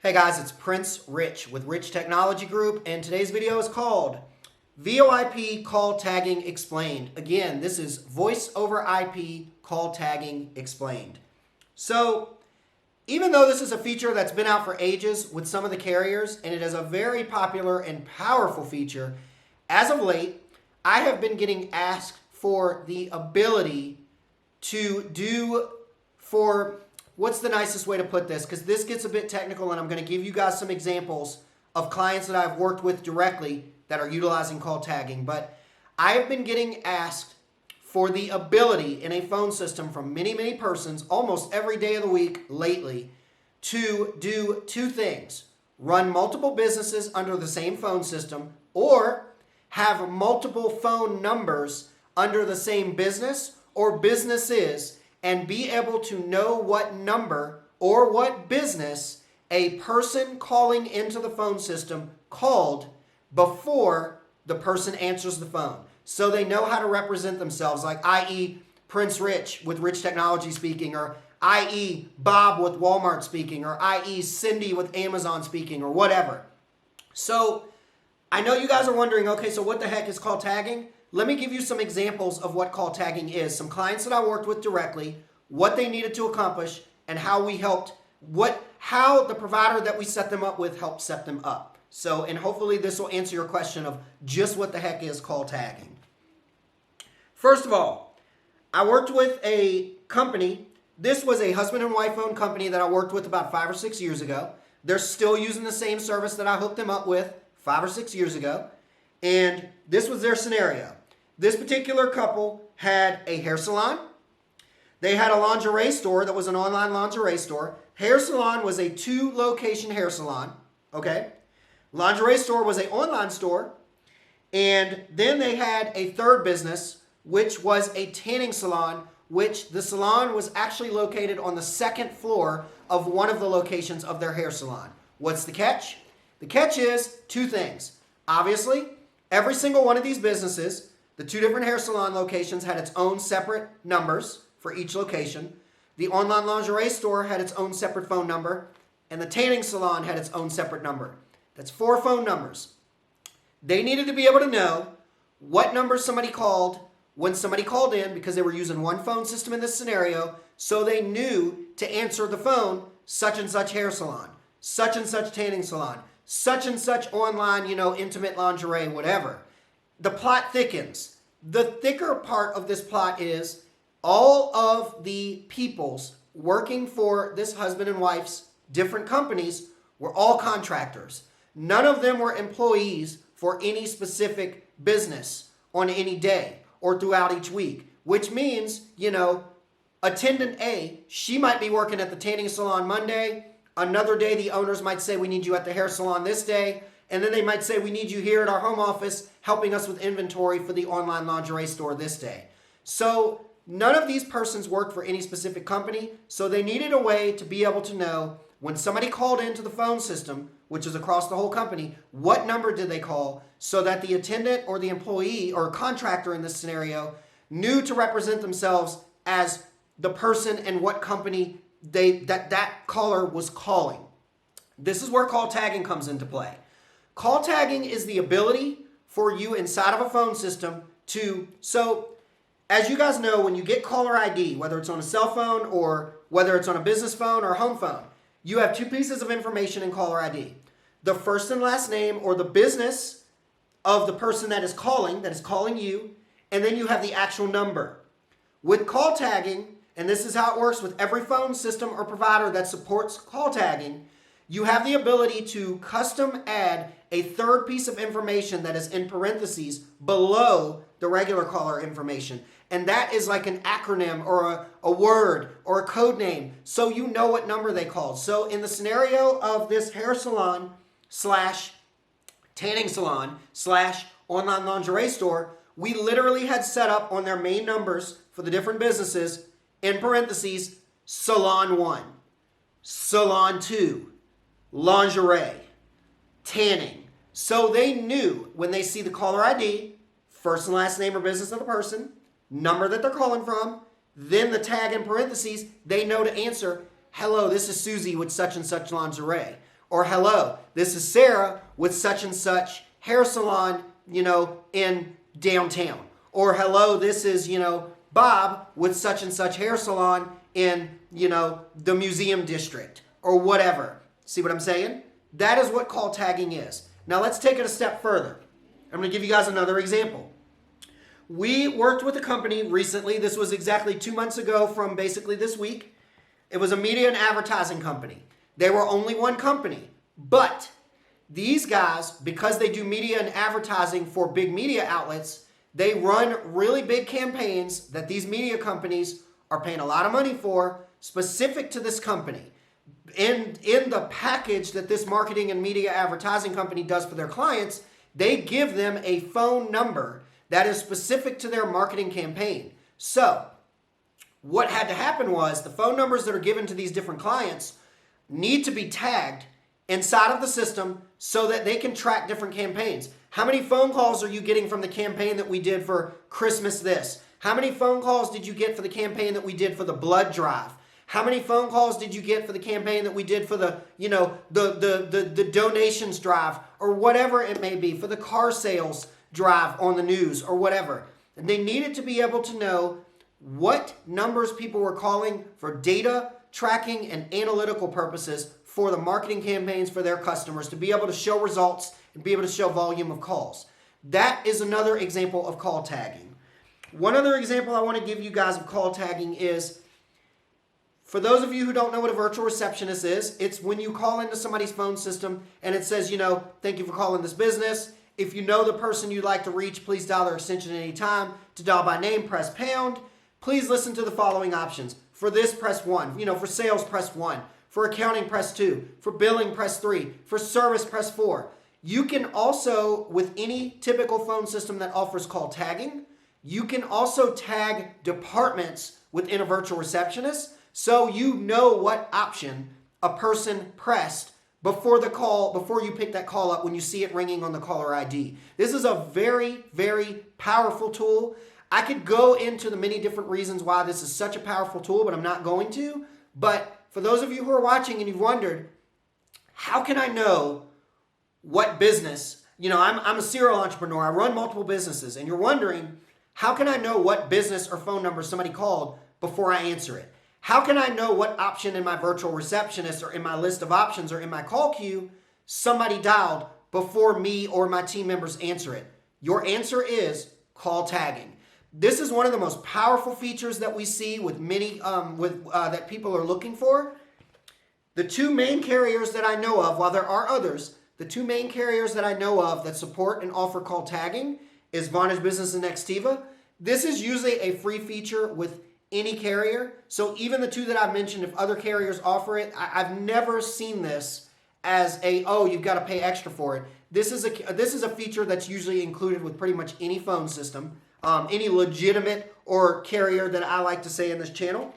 Hey guys, it's Prince Rich with Rich Technology Group, and today's video is called VoIP Call Tagging Explained. Again, this is Voice over IP Call Tagging Explained. So, even though this is a feature that's been out for ages with some of the carriers, and it is a very popular and powerful feature, as of late, I have been getting asked for the ability to do for... What's the nicest way to put this? Because this gets a bit technical, and I'm going to give you guys some examples of clients that I've worked with directly that are utilizing call tagging. But I have been getting asked for the ability in a phone system from many persons almost every day of the week lately to do two things: run multiple businesses under the same phone system, or have multiple phone numbers under the same business or businesses, and be able to know what number or what business a person calling into the phone system called before the person answers the phone. So they know how to represent themselves, like i.e. Prince Rich with Rich Technology speaking, or i.e. Bob with Walmart speaking, or i.e. Cindy with Amazon speaking, or whatever. So I know you guys are wondering, okay, so what the heck is call tagging? Let me give you some examples of what call tagging is. Some clients that I worked with directly, what they needed to accomplish, and how we helped, how the provider that we set them up with helped set them up. So, and hopefully this will answer your question of just what the heck is call tagging. First of all, I worked with a company. This was a husband and wife owned company that I worked with about 5 or 6 years ago. They're still using the same service that I hooked them up with 5 or 6 years ago. And this was their scenario. This particular couple had a hair salon. They had a lingerie store that was an online lingerie store. Hair salon was a 2-location hair salon, okay? Lingerie store was an online store. And then they had a third business, which was a tanning salon, which the salon was actually located on the second floor of one of the locations of their hair salon. What's the catch? The catch is two things. Obviously, every single one of these businesses, the 2 different hair salon locations, had its own separate numbers for each location. The online lingerie store had its own separate phone number, and the tanning salon had its own separate number. That's 4 phone numbers. They needed to be able to know what number somebody called when somebody called in, because they were using one phone system in this scenario, so they knew to answer the phone, such and such hair salon, such and such tanning salon, such and such online, intimate lingerie, whatever. The plot thickens. The thicker part of this plot is all of the peoples working for this husband and wife's different companies were all contractors. None of them were employees for any specific business on any day or throughout each week, which means, attendant A, she might be working at the tanning salon Monday. Another day, the owners might say, we need you at the hair salon this day. And then they might say, we need you here at our home office helping us with inventory for the online lingerie store this day. So none of these persons worked for any specific company. So they needed a way to be able to know when somebody called into the phone system, which is across the whole company, what number did they call, so that the attendant or the employee or contractor in this scenario knew to represent themselves as the person and what company that caller was calling. This is where call tagging comes into play. Call tagging is the ability for you inside of a phone system so as you guys know, when you get caller ID, whether it's on a cell phone or whether it's on a business phone or a home phone, you have 2 pieces of information in caller ID. The first and last name or the business of the person that is calling you, and then you have the actual number. With call tagging, and this is how it works with every phone system or provider that supports call tagging, you have the ability to custom add a third piece of information that is in parentheses below the regular caller information. And that is like an acronym or a word or a code name, so you know what number they called. So in the scenario of this hair salon / tanning salon / online lingerie store, we literally had set up on their main numbers for the different businesses, in parentheses, Salon 1, Salon 2, lingerie, tanning. So they knew when they see the caller ID, first and last name or business of the person, number that they're calling from, then the tag in parentheses, they know to answer, hello, this is Susie with such and such lingerie. Or hello, this is Sarah with such and such hair salon, in downtown. Or hello, this is, Bob with such and such hair salon in, the museum district or whatever. See what I'm saying? That is what call tagging is. Now let's take it a step further. I'm going to give you guys another example. We worked with a company recently. This was exactly 2 months ago from basically this week. It was a media and advertising company. They were only one company, but these guys, because they do media and advertising for big media outlets, they run really big campaigns that these media companies are paying a lot of money for, specific to this company. In the package that this marketing and media advertising company does for their clients, they give them a phone number that is specific to their marketing campaign. So what had to happen was the phone numbers that are given to these different clients need to be tagged inside of the system so that they can track different campaigns. How many phone calls are you getting from the campaign that we did for Christmas this? How many phone calls did you get for the campaign that we did for the blood drive? How many phone calls did you get for the campaign that we did for the donations drive or whatever it may be, for the car sales drive on the news or whatever? And they needed to be able to know what numbers people were calling for data tracking and analytical purposes for the marketing campaigns for their customers, to be able to show results and be able to show volume of calls. That is another example of call tagging. One other example I want to give you guys of call tagging is, for those of you who don't know what a virtual receptionist is, it's when you call into somebody's phone system and it says, thank you for calling this business. If you know the person you'd like to reach, please dial their extension at any time. To dial by name, press pound. Please listen to the following options. For this, press 1. For sales, press 1. For accounting, press 2. For billing, press 3. For service, press 4. You can also, with any typical phone system that offers call tagging, you can also tag departments within a virtual receptionist, so you know what option a person pressed before you pick that call up when you see it ringing on the caller ID. This is a very, very powerful tool. I could go into the many different reasons why this is such a powerful tool, but I'm not going to. But for those of you who are watching and you've wondered, how can I know what business, I'm a serial entrepreneur, I run multiple businesses, and you're wondering, how can I know what business or phone number somebody called before I answer it? How can I know what option in my virtual receptionist or in my list of options or in my call queue somebody dialed before me or my team members answer it? Your answer is call tagging. This is one of the most powerful features that we see with many that people are looking for. The two main carriers that I know of, while there are others, the two main carriers that I know of that support and offer call tagging is Vonage Business and Nextiva. This is usually a free feature with any carrier. So even the two that I've mentioned, if other carriers offer it, I've never seen this as you've got to pay extra for it. This is a feature that's usually included with pretty much any phone system, any legitimate or carrier that I like to say in this channel.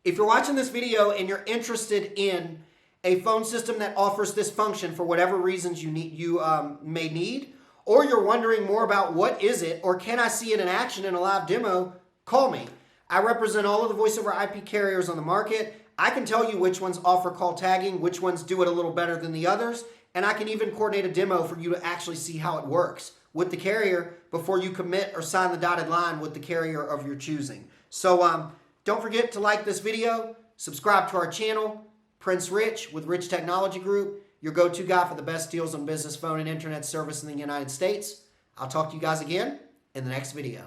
If you're watching this video and you're interested in a phone system that offers this function for whatever reasons you may need, or you're wondering more about what is it, or can I see it in action in a live demo, call me. I represent all of the voice over IP carriers on the market. I can tell you which ones offer call tagging, which ones do it a little better than the others, and I can even coordinate a demo for you to actually see how it works with the carrier before you commit or sign the dotted line with the carrier of your choosing. So don't forget to like this video, subscribe to our channel. Prince Rich with Rich Technology Group, your go-to guy for the best deals on business phone and internet service in the United States. I'll talk to you guys again in the next video.